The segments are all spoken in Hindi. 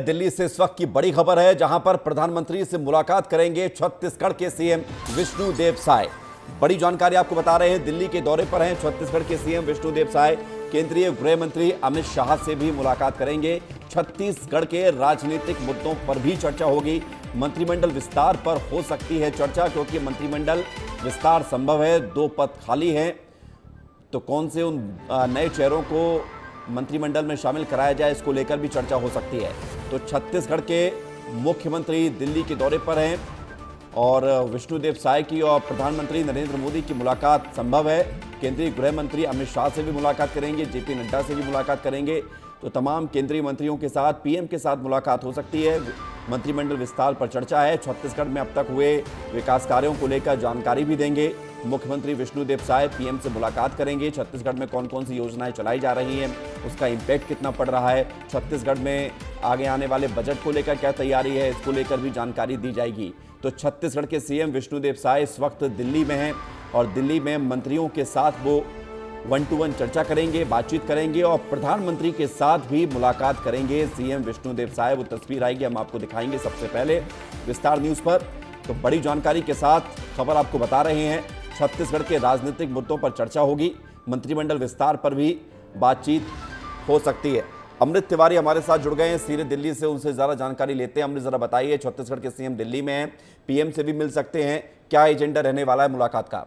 दिल्ली से इस वक्त की बड़ी खबर है, जहां पर प्रधानमंत्री से मुलाकात करेंगे छत्तीसगढ़ के सीएम विष्णुदेव साय। बड़ी जानकारी आपको बता रहे हैं, दिल्ली के दौरे पर हैं छत्तीसगढ़ के सीएम विष्णुदेव साय। केंद्रीय गृह मंत्री अमित शाह से भी मुलाकात करेंगे। छत्तीसगढ़ के राजनीतिक मुद्दों पर भी चर्चा होगी। मंत्रिमंडल विस्तार पर हो सकती है चर्चा, क्योंकि मंत्रिमंडल विस्तार संभव है, 2 पद खाली हैं। तो कौन से उन नए चेहरों को मंत्रिमंडल में शामिल कराया जाए, इसको लेकर भी चर्चा हो सकती है। तो छत्तीसगढ़ के मुख्यमंत्री दिल्ली के दौरे पर हैं और विष्णुदेव साय की और प्रधानमंत्री नरेंद्र मोदी की मुलाकात संभव है। केंद्रीय गृह मंत्री अमित शाह से भी मुलाकात करेंगे, जेपी नड्डा से भी मुलाकात करेंगे। तो तमाम केंद्रीय मंत्रियों के साथ, पीएम के साथ मुलाकात हो सकती है। मंत्रिमंडल विस्तार पर चर्चा है। छत्तीसगढ़ में अब तक हुए विकास कार्यों को लेकर जानकारी भी देंगे। मुख्यमंत्री विष्णुदेव साय पीएम से मुलाकात करेंगे। छत्तीसगढ़ में कौन कौन सी योजनाएं चलाई जा रही हैं, उसका इम्पैक्ट कितना पड़ रहा है, छत्तीसगढ़ में आगे आने वाले बजट को लेकर क्या तैयारी है, इसको लेकर भी जानकारी दी जाएगी। तो छत्तीसगढ़ के सीएम विष्णुदेव साय इस वक्त दिल्ली में हैं और दिल्ली में मंत्रियों के साथ वो 1-to-1 चर्चा करेंगे, बातचीत करेंगे और प्रधानमंत्री के साथ भी मुलाकात करेंगे सीएम विष्णुदेव साय। वो तस्वीर आएगी, हम आपको दिखाएंगे सबसे पहले विस्तार न्यूज़ पर। तो बड़ी जानकारी के साथ खबर आपको बता रहे हैं, छत्तीसगढ़ के राजनीतिक मुद्दों पर चर्चा होगी, मंत्रिमंडल विस्तार पर भी बातचीत हो सकती है। अमृत तिवारी हमारे साथ जुड़ गए हैं सीधे दिल्ली से, उनसे ज़रा जानकारी लेते हैं। अमृत, ज़रा बताइए, छत्तीसगढ़ के सीएम दिल्ली में हैं, पीएम से भी मिल सकते हैं, क्या एजेंडा रहने वाला है मुलाकात का?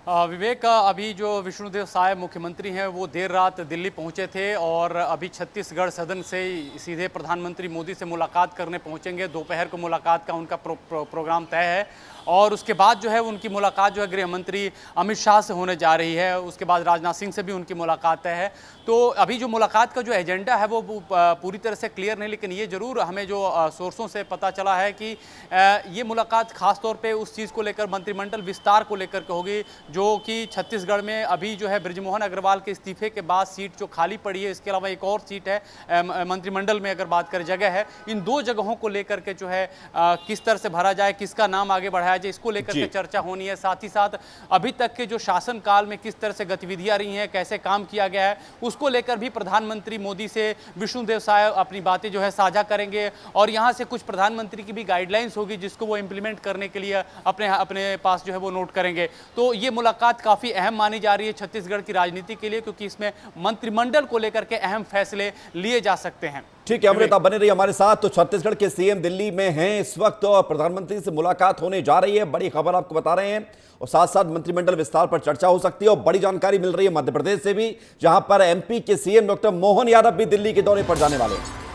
विवेक, अभी जो विष्णुदेव साय मुख्यमंत्री हैं वो देर रात दिल्ली पहुंचे थे और अभी छत्तीसगढ़ सदन से सीधे प्रधानमंत्री मोदी से मुलाकात करने पहुंचेंगे। दोपहर को मुलाकात का उनका प्रोग्राम तय है और उसके बाद जो है उनकी मुलाकात जो है गृह मंत्री अमित शाह से होने जा रही है। उसके बाद राजनाथ सिंह से भी उनकी मुलाकात तय है। तो अभी जो मुलाकात का जो एजेंडा है वो पूरी तरह से क्लियर नहीं, लेकिन ये जरूर हमें जो सोर्सों से पता चला है कि ये मुलाकात खासतौर पे उस चीज़ को लेकर, मंत्रिमंडल विस्तार को लेकर के होगी, जो कि छत्तीसगढ़ में अभी जो है बृजमोहन अग्रवाल के इस्तीफे के बाद सीट जो खाली पड़ी है, इसके अलावा एक और सीट है मंत्रिमंडल में, अगर बात करें जगह है, इन 2 जगहों को लेकर के जो है किस तरह से भरा जाए, किसका नाम आगे बढ़ाया जाए, इसको लेकर के चर्चा होनी है। साथ ही साथ अभी तक के जो शासन काल में किस तरह से गतिविधियां रही हैं, कैसे काम किया गया है, उसको लेकर भी प्रधानमंत्री मोदी से विष्णुदेव साय अपनी बातें जो है साझा करेंगे और यहां से कुछ प्रधानमंत्री की भी गाइडलाइंस होगी जिसको वो इंप्लीमेंट करने के लिए अपने पास जो है वो नोट करेंगे। तो ये मुलाकात काफी अहम मानी जा रही है छत्तीसगढ़ की राजनीति के लिए, क्योंकि इसमें मंत्रिमंडल को लेकर के अहम फैसले लिए जा सकते हैं। ठीक है अमृत, आप बने रहिए हमारे साथ। तो छत्तीसगढ़ के सीएम दिल्ली में हैं इस वक्त और प्रधानमंत्री से मुलाकात होने जा रही है, बड़ी खबर आपको बता रहे हैं। और साथ साथ मंत्रिमंडल विस्तार पर चर्चा हो सकती है और बड़ी जानकारी मिल रही है मध्य प्रदेश से भी, जहां पर एमपी के सीएम डॉक्टर मोहन यादव भी दिल्ली के दौरे पर जाने वाले हैं।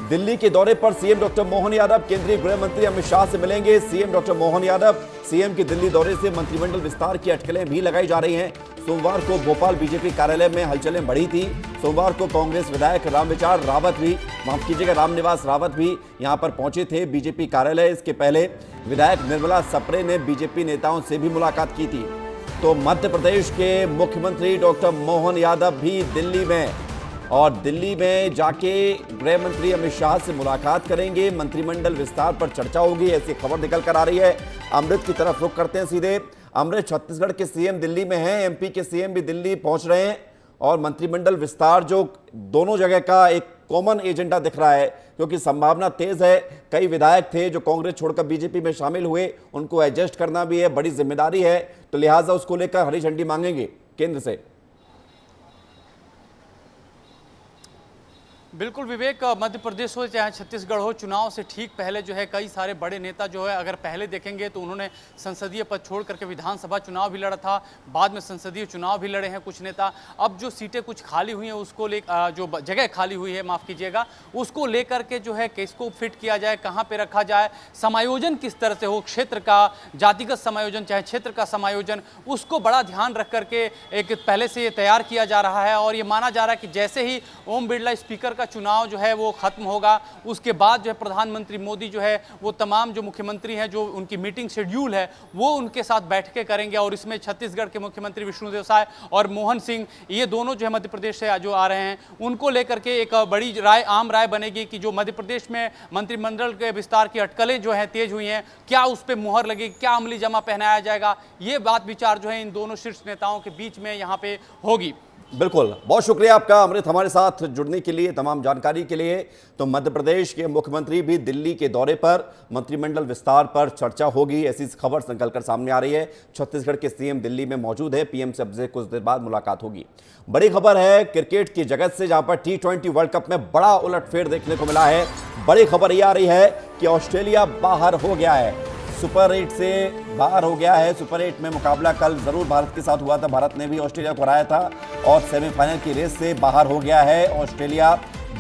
दिल्ली के दौरे पर सीएम डॉक्टर मोहन यादव केंद्रीय गृह मंत्री अमित शाह से मिलेंगे। CM doctor Mohan Yadav CM के दिल्ली दौरे से मंत्रिमंडल विस्तार की अटकलें भी लगाई जा रही हैं। सोमवार को भोपाल बीजेपी कार्यालय में हलचलें बढ़ी थी। सोमवार को कांग्रेस विधायक रामनिवास रावत भी यहां पर पहुंचे थे बीजेपी कार्यालय। इसके पहले विधायक निर्मला सप्रे ने बीजेपी नेताओं से भी मुलाकात की थी। तो मध्य प्रदेश के मुख्यमंत्री डॉक्टर मोहन यादव भी दिल्ली में और दिल्ली में जाके गृह मंत्री अमित शाह से मुलाकात करेंगे। मंत्रिमंडल विस्तार पर चर्चा होगी, ऐसी खबर निकल कर आ रही है। अमृत की तरफ रुख करते हैं सीधे। अमृत, छत्तीसगढ़ के सीएम दिल्ली में हैं, एमपी के सीएम भी दिल्ली पहुंच रहे हैं और मंत्रिमंडल विस्तार जो दोनों जगह का एक कॉमन एजेंडा दिख रहा है, क्योंकि संभावना तेज है। कई विधायक थे जो कांग्रेस छोड़कर बीजेपी में शामिल हुए, उनको एडजस्ट करना भी है, बड़ी जिम्मेदारी है, तो लिहाजा उसको लेकर हरी झंडी मांगेंगे केंद्र से। बिल्कुल विवेक, मध्य प्रदेश हो चाहे छत्तीसगढ़ हो, चुनाव से ठीक पहले जो है कई सारे बड़े नेता जो है, अगर पहले देखेंगे तो उन्होंने संसदीय पद छोड़ करके विधानसभा चुनाव भी लड़ा था, बाद में संसदीय चुनाव भी लड़े हैं कुछ नेता। अब जो सीटें कुछ खाली हुई हैं उसको जो जगह खाली हुई है, माफ़ कीजिएगा, उसको लेकर के जो है किसको फिट किया जाए, कहाँ पर रखा जाए, समायोजन किस तरह से हो, क्षेत्र का जातिगत समायोजन चाहे क्षेत्र का समायोजन, उसको बड़ा ध्यान रख करके एक पहले से ये तैयार किया जा रहा है। और ये माना जा रहा है कि जैसे ही ओम बिरला स्पीकर चुनाव जो है वो खत्म होगा, उसके बाद जो है प्रधानमंत्री मोदी जो है वो तमाम जो मुख्यमंत्री हैं, जो उनकी मीटिंग शेड्यूल है वो उनके साथ बैठकें करेंगे और इसमें छत्तीसगढ़ के मुख्यमंत्री विष्णुदेव साय और मोहन सिंह, ये दोनों जो है मध्य प्रदेश से जो आ रहे हैं, उनको लेकर के एक बड़ी राय, आम राय बनेगी कि जो मध्य प्रदेश में मंत्रिमंडल के विस्तार की अटकलें जो है तेज हुई हैं, क्या उस पर मुहर लगेगी, क्या अमली जमा पहनाया जाएगा, ये बात विचार जो है इन दोनों शीर्ष नेताओं के बीच में यहाँ पे होगी। बिल्कुल, बहुत शुक्रिया आपका अमृत हमारे साथ जुड़ने के लिए, तमाम जानकारी के लिए। तो मध्य प्रदेश के मुख्यमंत्री भी दिल्ली के दौरे पर, मंत्रिमंडल विस्तार पर चर्चा होगी, ऐसी खबर निकलकर सामने आ रही है। छत्तीसगढ़ के सीएम दिल्ली में मौजूद है, पीएम से अब से कुछ देर बाद मुलाकात होगी। बड़ी खबर है क्रिकेट की जगत से, जहां पर T20 वर्ल्ड कप में बड़ा उलटफेर देखने को मिला है। बड़ी खबर यह आ रही है कि ऑस्ट्रेलिया बाहर हो गया है, सुपर 8 से बाहर हो गया है। सुपर 8 में मुकाबला कल जरूर भारत के साथ हुआ था, भारत ने भी ऑस्ट्रेलिया को हराया था और सेमीफाइनल की रेस से बाहर हो गया है। ऑस्ट्रेलिया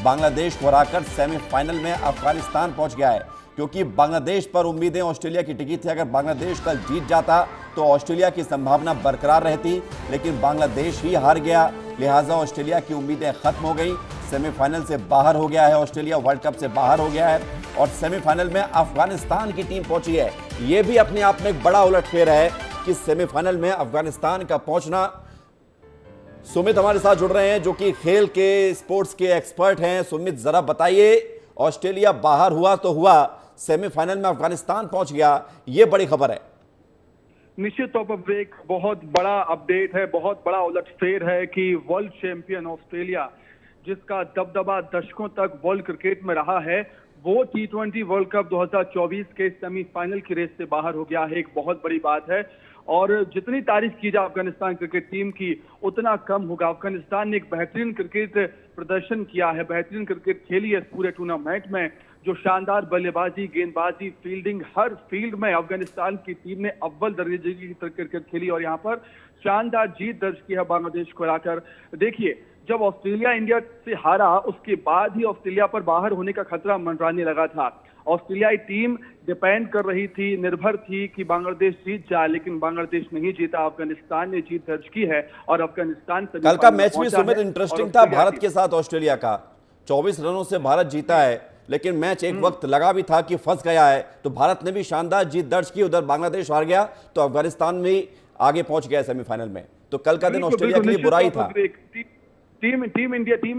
बांग्लादेश को हराकर सेमीफाइनल में अफगानिस्तान पहुंच गया है, क्योंकि बांग्लादेश पर उम्मीदें ऑस्ट्रेलिया की टिकी थी। अगर बांग्लादेश कल जीत जाता तो ऑस्ट्रेलिया की संभावना बरकरार रहती, लेकिन बांग्लादेश ही हार गया, लिहाजा ऑस्ट्रेलिया की उम्मीदें खत्म हो गई। सेमीफाइनल से बाहर हो गया है ऑस्ट्रेलिया, वर्ल्ड कप से बाहर हो गया है और सेमीफाइनल में अफगानिस्तान की टीम पहुंची है। यह भी अपने आप में एक बड़ा उलटफेर है कि सेमीफाइनल में अफगानिस्तान का पहुंचना। सुमित हमारे साथ जुड़ रहे हैं, जो कि खेल के, स्पोर्ट्स के एक्सपर्ट हैं। सुमित, जरा बताइए, ऑस्ट्रेलिया बाहर हुआ तो हुआ, सेमीफाइनल में अफगानिस्तान पहुंच गया, यह बड़ी खबर है। निश्चित तौर पर एक बहुत बड़ा अपडेट है, बहुत बड़ा उलटफेर है कि वर्ल्ड चैंपियन ऑस्ट्रेलिया, जिसका दबदबा दशकों तक वर्ल्ड क्रिकेट में रहा है, वो T20 वर्ल्ड कप 2024 के सेमीफाइनल की रेस से बाहर हो गया है। एक बहुत बड़ी बात है और जितनी तारीफ की जाए अफगानिस्तान क्रिकेट टीम की उतना कम होगा। अफगानिस्तान ने एक बेहतरीन क्रिकेट प्रदर्शन किया है, बेहतरीन क्रिकेट खेली है इस पूरे टूर्नामेंट में। जो शानदार बल्लेबाजी, गेंदबाजी, फील्डिंग, हर फील्ड में अफगानिस्तान की टीम ने अव्वल दर्जे की क्रिकेट खेली और यहाँ पर शानदार जीत दर्ज की है बांग्लादेश को हराकर। देखिए, जब ऑस्ट्रेलिया इंडिया से हारा उसके बाद ही ऑस्ट्रेलिया पर बाहर होने का खतरा मंडराने लगा था। ऑस्ट्रेलियाई टीम डिपेंड कर रही थी, निर्भर थी कि बांग्लादेश जीत जाए, लेकिन बांग्लादेश नहीं जीता, अफगानिस्तान ने जीत दर्ज की है और अफगानिस्तान कल का मैच भी सुमित इंटरेस्टिंग था भारत के साथ ऑस्ट्रेलिया का। 24 रनों से भारत जीता है, लेकिन मैच एक वक्त लगा भी था कि फंस गया है, तो भारत ने भी शानदार जीत दर्ज की। उधर बांग्लादेश हार गया तो अफगानिस्तान भी आगे पहुंच गया सेमीफाइनल में। तो कल का दिन ऑस्ट्रेलिया के लिए बुरा ही था। टीम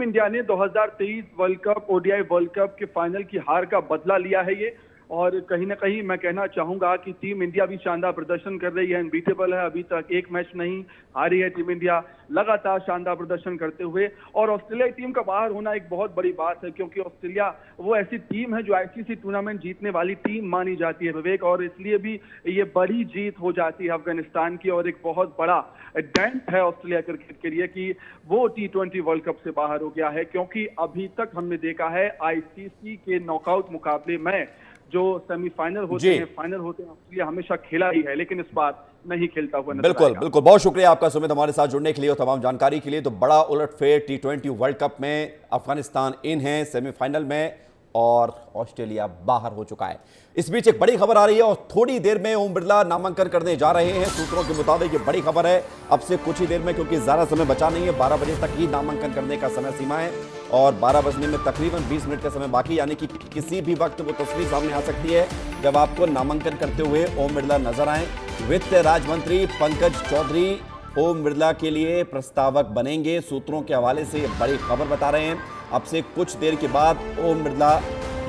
इंडिया ने 2023 world cup ODI world cup के फाइनल की हार का बदला लिया है ये, और कहीं ना कहीं मैं कहना चाहूंगा कि टीम इंडिया भी शानदार प्रदर्शन कर रही है, अनबीटेबल है, अभी तक एक मैच नहीं हारी है टीम इंडिया, लगातार शानदार प्रदर्शन करते हुए। और ऑस्ट्रेलिया टीम का बाहर होना एक बहुत बड़ी बात है, क्योंकि ऑस्ट्रेलिया वो ऐसी टीम है जो आईसीसी टूर्नामेंट जीतने वाली टीम मानी जाती है विवेक, और इसलिए भी ये बड़ी जीत हो जाती है अफगानिस्तान की और एक बहुत बड़ा डेंट है ऑस्ट्रेलिया क्रिकेट के लिए कि वो T20 वर्ल्ड कप से बाहर हो गया है। क्योंकि अभी तक हमने देखा है आईसीसी के नॉकआउट मुकाबले में जो सेमीफाइनल होते हैं, फाइनल होते हैं, ऑस्ट्रेलिया हमेशा खेला ही है, लेकिन इस बार नहीं खेलता हुआ नजर बिल्कुल आएगा। बिल्कुल, बहुत शुक्रिया आपका सुमित हमारे साथ जुड़ने के लिए और तमाम जानकारी के लिए। तो बड़ा उलटफेर T20 वर्ल्ड कप में, अफगानिस्तान इन है सेमीफाइनल में और ऑस्ट्रेलिया बाहर हो चुका है। इस बीच एक बड़ी खबर आ रही है और थोड़ी देर में ओम बिरला नामांकन करने जा रहे हैं, सूत्रों के मुताबिक ये बड़ी खबर है। अब से कुछ ही देर में, क्योंकि ज्यादा समय बचा नहीं है, 12 बजे तक ही नामांकन करने का समय सीमा है और 12 बजने में तकरीबन 20 मिनट का समय बाकी, यानी कि किसी भी वक्त वो तस्वीर सामने आ सकती है जब आपको नामांकन करते हुए ओम बिरला नजर आए। वित्त राज्य मंत्री पंकज चौधरी ओम बिरला के लिए प्रस्तावक बनेंगे, सूत्रों के हवाले से ये बड़ी खबर बता रहे हैं। अब से कुछ देर के बाद ओम बिरला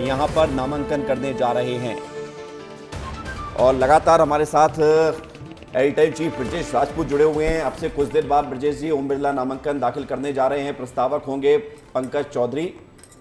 यहां पर नामांकन करने जा रहे हैं और लगातार हमारे साथ एडिटर चीफ ब्रजेश राजपूत जुड़े हुए हैं। अब से कुछ देर बाद ब्रजेश जी, ओम बिरला नामांकन दाखिल करने जा रहे हैं, प्रस्तावक होंगे पंकज चौधरी।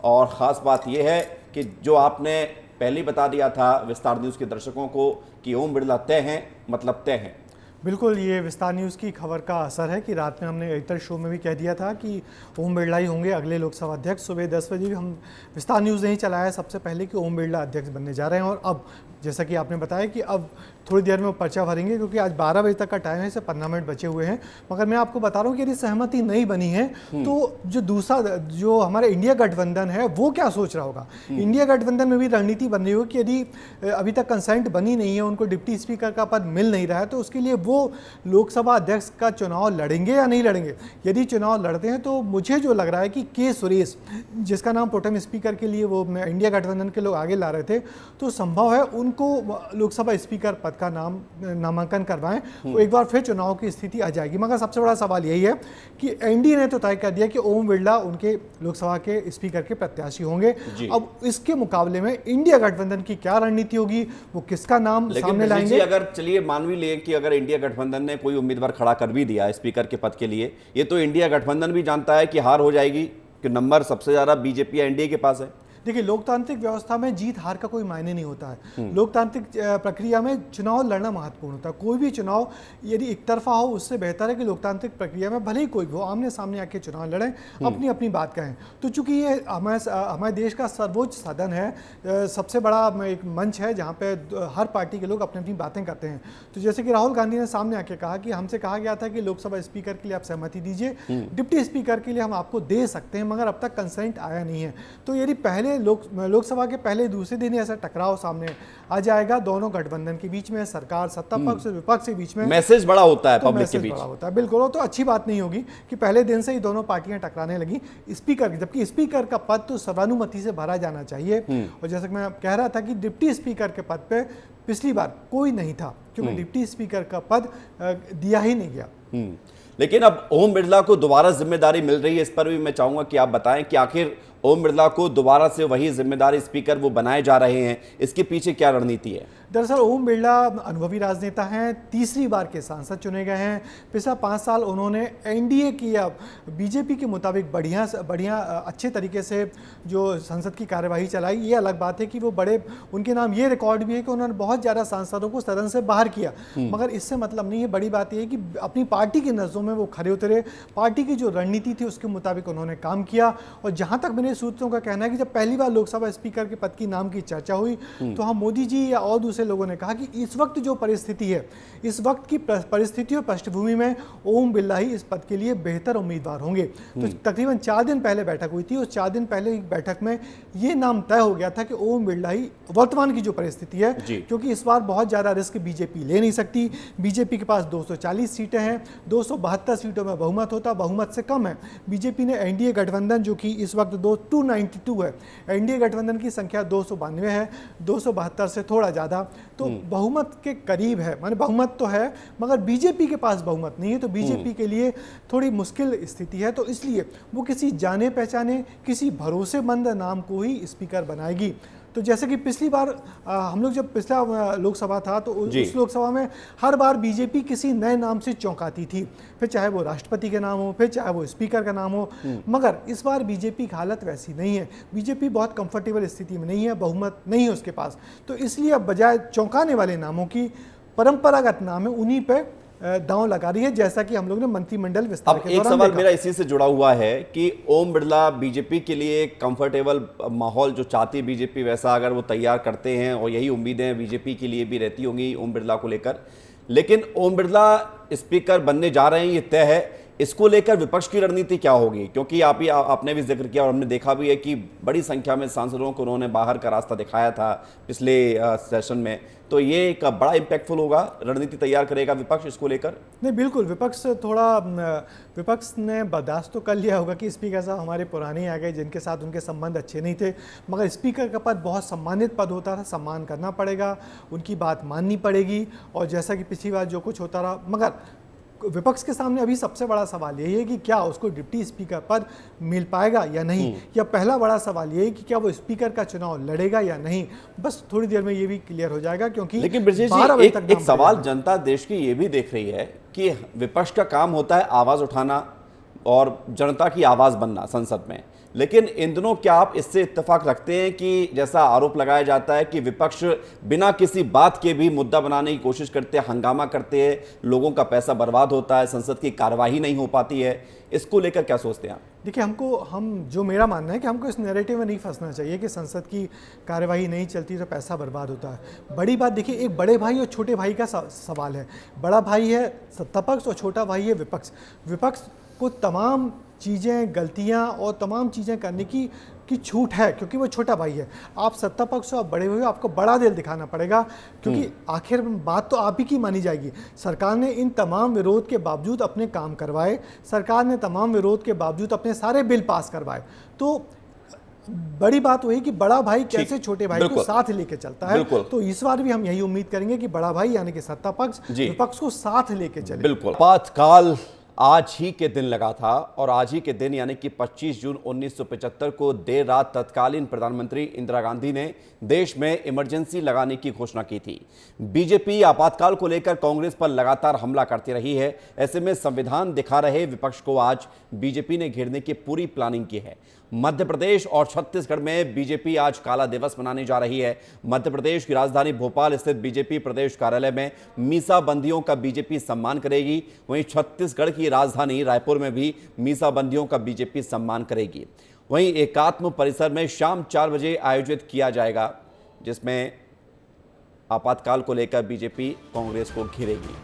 और ख़ास बात यह है कि जो आपने पहले ही बता दिया था विस्तार न्यूज़ के दर्शकों को कि ओम बिरला तय हैं, मतलब तय हैं। बिल्कुल, ये विस्तार न्यूज़ की खबर का असर है कि रात में हमने एडिटर शो में भी कह दिया था कि ओम बिरला ही होंगे अगले लोकसभा अध्यक्ष। सुबह 10 बजे भी हम विस्तार न्यूज़ नहीं चलाया सबसे पहले कि ओम बिरला अध्यक्ष बनने जा रहे हैं। और अब जैसा कि आपने बताया कि अब थोड़ी देर में वो पर्चा भरेंगे, क्योंकि आज 12 बजे तक का टाइम है, सिर्फ 15 मिनट बचे हुए हैं। मगर मैं आपको बता रहा हूँ कि यदि सहमति नहीं बनी है तो जो दूसरा, जो हमारा इंडिया गठबंधन है, वो क्या सोच रहा होगा। इंडिया गठबंधन में भी रणनीति बन रही हो कि यदि अभी तक कंसेंट बनी नहीं है, उनको डिप्टी स्पीकर का पद मिल नहीं रहा है, तो उसके लिए वो लोकसभा अध्यक्ष का चुनाव लड़ेंगे या नहीं लड़ेंगे। यदि चुनाव लड़ते हैं तो मुझे जो लग रहा है कि के सुरेश, जिसका नाम प्रोटेम स्पीकर के लिए वो इंडिया गठबंधन के लोग आगे ला रहे थे, तो संभव है उनको लोकसभा स्पीकर पद का नामांकन करवाएं, तो एक बार फिर चुनाव की स्थिति आ जाएगी। मगर सबसे बड़ा सवाल यही है कि एनडीए ने तो तय कर दिया कि ओम बिरला उनके लोकसभा के स्पीकर के प्रत्याशी होंगे। अब इसके मुकाबले में इंडिया गठबंधन की क्या रणनीति होगी, वो किसका नाम सामने लाएंगे। अगर चलिए मान भी लें कि अगर इंडिया गठबंधन ने कोई उम्मीदवार खड़ा कर भी दिया स्पीकर के पद के लिए। ये तो इंडिया गठबंधन भी जानता है कि हार हो जाएगी, कि नंबर सबसे ज्यादा बीजेपी या एनडीए के पास है। देखिए, लोकतांत्रिक व्यवस्था में जीत हार का कोई मायने नहीं होता है। लोकतांत्रिक प्रक्रिया में चुनाव लड़ना महत्वपूर्ण होता है। कोई भी चुनाव यदि एक तरफा हो, उससे बेहतर है कि लोकतांत्रिक प्रक्रिया में भले ही कोई भी हो, आमने सामने आके चुनाव लड़ें, अपनी अपनी बात कहें। तो चूंकि ये हमारे देश का सर्वोच्च सदन है, सबसे बड़ा एक मंच है जहाँ पे हर पार्टी के लोग अपनी अपनी बातें करते हैं। तो जैसे कि राहुल गांधी ने सामने आके कहा कि हमसे कहा गया था कि लोकसभा स्पीकर के लिए आप सहमति दीजिए, डिप्टी स्पीकर के लिए हम आपको दे सकते हैं, मगर अब तक कंसेंट आया नहीं है। तो यदि पहले लोकसभा के पहले दूसरे दिन ऐसा टकराव सामने आ जाएगा दोनों गठबंधन के बीच में, सरकार सत्ता पक्ष और विपक्ष के बीच में, मैसेज बड़ा होता है, पब्लिक के बीच बड़ा होता है। बिल्कुल, तो अच्छी बात नहीं होगी कि पहले दिन से ही दोनों पार्टियां टकराने लगी स्पीकर, जबकि स्पीकर का पद तो सर्वानुमति से भरा जाना चाहिए। और जैसे कि मैं कह रहा था कि डिप्टी स्पीकर के पद पे पिछली बार कोई नहीं था, क्योंकि डिप्टी स्पीकर का पद दिया ही नहीं गया। लेकिन अब ओम बिरला को दोबारा जिम्मेदारी मिल रही है, इस पर भी मैं चाहूंगा कि आप बताएं कि आखिर ओम बिरला को दोबारा से वही जिम्मेदारी स्पीकर वो बनाए जा रहे हैं, इसके पीछे क्या रणनीति है? दरअसल ओम बिरला अनुभवी राजनेता हैं, तीसरी बार के सांसद चुने गए हैं। पिछला 5 साल उन्होंने एनडीए की या बीजेपी के मुताबिक बढ़िया अच्छे तरीके से जो संसद की कार्यवाही चलाई। ये अलग बात है कि वो उनके नाम ये रिकॉर्ड भी है कि उन्होंने बहुत ज़्यादा सांसदों को सदन से बाहर किया, मगर इससे मतलब नहीं है। बड़ी बात यह है कि अपनी पार्टी की नज़रों में वो खड़े उतरे, पार्टी की जो रणनीति थी उसके मुताबिक उन्होंने काम किया। और जहाँ तक मेरे सूत्रों का कहना है कि जब पहली बार लोकसभा स्पीकर के पद की नाम की चर्चा हुई, तो हम मोदी जी या और दूसरे लोगों ने कहा कि इस वक्त जो परिस्थिति है, इस वक्त की परिस्थिति और पृष्ठभूमि में ओम बिरला ही इस पद के लिए बेहतर उम्मीदवार होंगे। तो तकरीबन 4 दिन पहले बैठक हुई थी, और 4 दिन पहले बैठक में ये नाम तय हो गया था कि ओम बिरला ही वर्तमान की जो परिस्थिति है, क्योंकि इस बार बहुत ज़्यादा रिस्क बीजेपी ले नहीं सकती। बीजेपी के पास 240 सीटें हैं, 272 सीटों में बहुमत होता, बहुमत से कम है। बीजेपी ने एनडीए गठबंधन जो कि इस वक्त 292 है, एनडीए गठबंधन की संख्या 292 है, 272 से थोड़ा ज़्यादा, तो बहुमत के करीब है। माने बहुमत तो है, मगर बीजेपी के पास बहुमत नहीं है, तो बीजेपी के लिए थोड़ी मुश्किल स्थिति है। तो इसलिए वो किसी जाने पहचाने, किसी भरोसेमंद नाम को ही स्पीकर बनाएगी। तो जैसे कि पिछली बार हम लोग जब पिछला लोकसभा था, तो उस लोकसभा में हर बार बीजेपी किसी नए नाम से चौंकाती थी, फिर चाहे वो राष्ट्रपति का नाम हो, फिर चाहे वो स्पीकर का नाम हो। मगर इस बार बीजेपी की हालत वैसी नहीं है, बीजेपी बहुत कंफर्टेबल स्थिति में नहीं है, बहुमत नहीं है उसके पास। तो इसलिए अब बजाय चौंकाने वाले नामों की परंपरागत नाम है, उन्हीं पे दांव लगा रही है, जैसा कि हम लोग ने मंत्रिमंडल विस्तार के दौरान एक सवाल मेरा इसी से जुड़ा हुआ है कि ओम बिरला बीजेपी के लिए कंफर्टेबल माहौल जो चाहती है बीजेपी, वैसा अगर वो तैयार करते हैं, और यही उम्मीदें बीजेपी के लिए भी रहती होंगी ओम बिरला को लेकर, लेकिन ओम बिरला स्पीकर बनने जा रहे हैं ये तय है, इसको लेकर विपक्ष की रणनीति क्या होगी? क्योंकि आपने भी जिक्र किया और हमने देखा भी है कि बड़ी संख्या में सांसदों को उन्होंने बाहर का रास्ता दिखाया था पिछले सेशन में, तो ये एक बड़ा इम्पैक्टफुल होगा, रणनीति तैयार करेगा विपक्ष इसको लेकर? नहीं, बिल्कुल, विपक्ष ने बर्दाश्त तो कर लिया होगा कि स्पीकर साहब हमारे पुराने आ गए, जिनके साथ उनके संबंध अच्छे नहीं थे, मगर स्पीकर का पद बहुत सम्मानित पद होता था, सम्मान करना पड़ेगा, उनकी बात माननी पड़ेगी। और जैसा कि पिछली बार जो कुछ होता रहा, मगर विपक्ष के सामने अभी सबसे बड़ा सवाल यही है कि क्या उसको डिप्टी स्पीकर पद मिल पाएगा या नहीं, या पहला बड़ा सवाल यही कि क्या वो स्पीकर का चुनाव लड़ेगा या नहीं। बस थोड़ी देर में ये भी क्लियर हो जाएगा, क्योंकि लेकिन ब्रजेश जी, एक सवाल जनता देश की ये भी देख रही है कि विपक्ष का काम होता है आवाज उठाना और जनता की आवाज बनना संसद में, लेकिन इन दिनों क्या आप इससे इत्तेफाक रखते हैं कि जैसा आरोप लगाया जाता है कि विपक्ष बिना किसी बात के भी मुद्दा बनाने की कोशिश करते हैं, हंगामा करते हैं, लोगों का पैसा बर्बाद होता है, संसद की कार्यवाही नहीं हो पाती है, इसको लेकर क्या सोचते हैं आप? देखिए, जो मेरा मानना है कि हमको इस नैरेटिव में नहीं फंसना चाहिए कि संसद की कार्यवाही नहीं चलती तो पैसा बर्बाद होता है। बड़ी बात देखिए, एक बड़े भाई और छोटे भाई का सवाल है। बड़ा भाई है सत्ता पक्ष और छोटा भाई है विपक्ष। विपक्ष को तमाम चीज़ें, गलतियां और तमाम चीज़ें करने की छूट है, क्योंकि वो छोटा भाई है। आप सत्ता पक्ष हो, आप बड़े हुए हो, आपको बड़ा दिल दिखाना पड़ेगा, क्योंकि आखिर बात तो आप ही की मानी जाएगी। सरकार ने इन तमाम विरोध के बावजूद अपने काम करवाए, सरकार ने तमाम विरोध के बावजूद अपने सारे बिल पास करवाए। तो बड़ी बात वही कि बड़ा भाई कैसे छोटे भाई को साथ लेके चलता है। तो इस बार भी हम यही उम्मीद करेंगे कि बड़ा भाई यानी कि सत्ता पक्ष विपक्ष को साथ लेके चले। बिल्कुल, आपातकाल आज ही के दिन लगा था और आज ही के दिन यानी कि 25 जून 1975 को देर रात तत्कालीन प्रधानमंत्री इंदिरा गांधी ने देश में इमरजेंसी लगाने की घोषणा की थी। बीजेपी आपातकाल को लेकर कांग्रेस पर लगातार हमला करती रही है। ऐसे में संविधान दिखा रहे विपक्ष को आज बीजेपी ने घेरने की पूरी प्लानिंग की है। मध्य प्रदेश और छत्तीसगढ़ में बीजेपी आज काला दिवस मनाने जा रही है। मध्य प्रदेश की राजधानी भोपाल स्थित बीजेपी प्रदेश कार्यालय में मीसाबंदियों का बीजेपी सम्मान करेगी। वहीं छत्तीसगढ़ की राजधानी रायपुर में भी मीसाबंदियों का बीजेपी सम्मान करेगी। वहीं एकात्म परिसर में शाम 4 बजे आयोजित किया जाएगा, जिसमें आपातकाल को लेकर बीजेपी कांग्रेस को घेरेगी।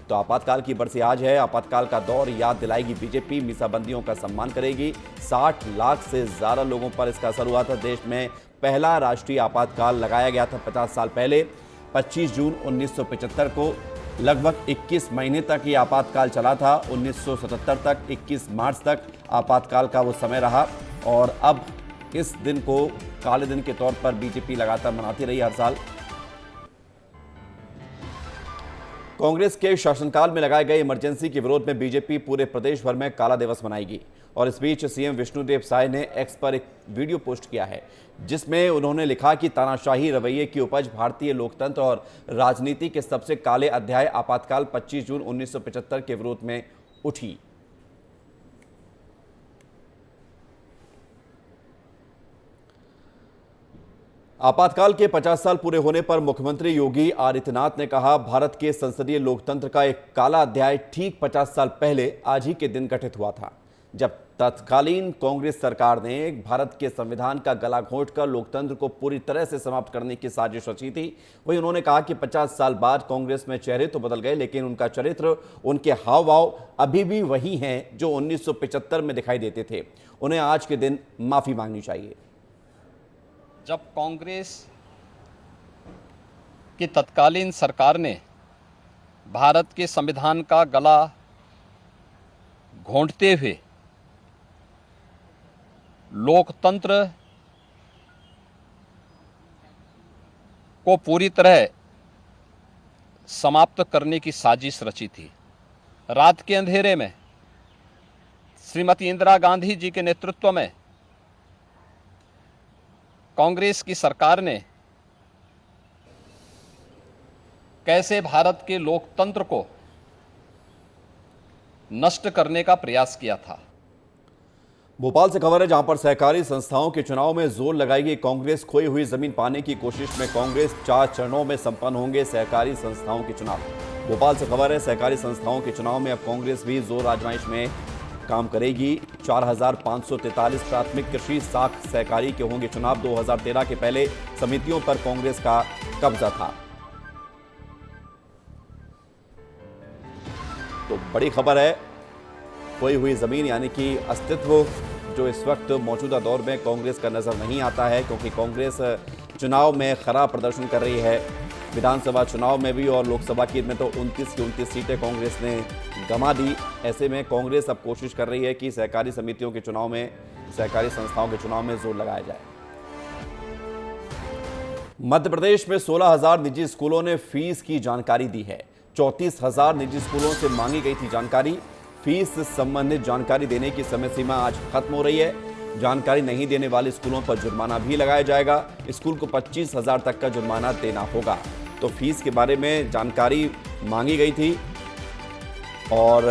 तो आपातकाल की बरसी आज है। आपातकाल का दौर याद दिलाएगी बीजेपी, मीसाबंदियों का सम्मान करेगी। 60 लाख से ज्यादा लोगों पर इसका असर हुआ था। देश में पहला राष्ट्रीय आपातकाल लगाया गया था 50 साल पहले 25 जून 1975 को। लगभग 21 महीने तक ये आपातकाल चला था। 1977 तक 21 मार्च तक आपातकाल का वो समय रहा और अब इस दिन को काले दिन के तौर पर बीजेपी लगातार मनाती रही हर साल। कांग्रेस के शासनकाल में लगाए गए इमरजेंसी के विरोध में बीजेपी पूरे प्रदेश भर में काला दिवस मनाएगी। और इस बीच सीएम विष्णुदेव साय ने एक्स पर एक वीडियो पोस्ट किया है, जिसमें उन्होंने लिखा कि तानाशाही रवैये की उपज भारतीय लोकतंत्र और राजनीति के सबसे काले अध्याय आपातकाल 25 जून 1975 के विरोध में उठी। आपातकाल के 50 साल पूरे होने पर मुख्यमंत्री योगी आदित्यनाथ ने कहा, भारत के संसदीय लोकतंत्र का एक काला अध्याय ठीक 50 साल पहले आज ही के दिन घटित हुआ था, जब तत्कालीन कांग्रेस सरकार ने भारत के संविधान का गला घोंटकर लोकतंत्र को पूरी तरह से समाप्त करने की साजिश रची थी। वहीं उन्होंने कहा कि 50 साल बाद कांग्रेस में चेहरे तो बदल गए, लेकिन उनका चरित्र, उनके हाव भाव अभी भी वही हैं जो 1975 में दिखाई देते थे। उन्हें आज के दिन माफी मांगनी चाहिए। जब कांग्रेस की तत्कालीन सरकार ने भारत के संविधान का गला घोंटते हुए लोकतंत्र को पूरी तरह समाप्त करने की साजिश रची थी, रात के अंधेरे में श्रीमती इंदिरा गांधी जी के नेतृत्व में कांग्रेस की सरकार ने कैसे भारत के लोकतंत्र को नष्ट करने का प्रयास किया था। भोपाल से खबर है, जहां पर सहकारी संस्थाओं के चुनाव में जोर लगाएगी कांग्रेस। खोई हुई जमीन पाने की कोशिश में कांग्रेस 4 चरणों में संपन्न होंगे सहकारी संस्थाओं के चुनाव। भोपाल से खबर है, सहकारी संस्थाओं के चुनाव में अब कांग्रेस भी जोर आजमाइश में काम करेगी। 4543 प्राथमिक कृषि साख सहकारी के होंगे चुनाव। 2013 के पहले समितियों पर कांग्रेस का कब्जा था। तो बड़ी खबर है, खोई हुई जमीन यानी कि अस्तित्व जो इस वक्त मौजूदा दौर में कांग्रेस का नजर नहीं आता है, क्योंकि कांग्रेस चुनाव में खराब प्रदर्शन कर रही है। विधानसभा चुनाव में भी और लोकसभा की में तो 29 की 29 सीटें कांग्रेस ने गंवा दी। ऐसे में कांग्रेस अब कोशिश कर रही है कि सहकारी समितियों के चुनाव में, सहकारी संस्थाओं के चुनाव में जोर लगाया जाए। मध्य प्रदेश में 16,000 निजी स्कूलों ने फीस की जानकारी दी है। 34,000 निजी स्कूलों से मांगी गई थी जानकारी। फीस संबंधित जानकारी देने की समय सीमा आज खत्म हो रही है। जानकारी नहीं देने वाले स्कूलों पर जुर्माना भी लगाया जाएगा। स्कूल को 25,000 तक का जुर्माना देना होगा। तो फीस के बारे में जानकारी मांगी गई थी और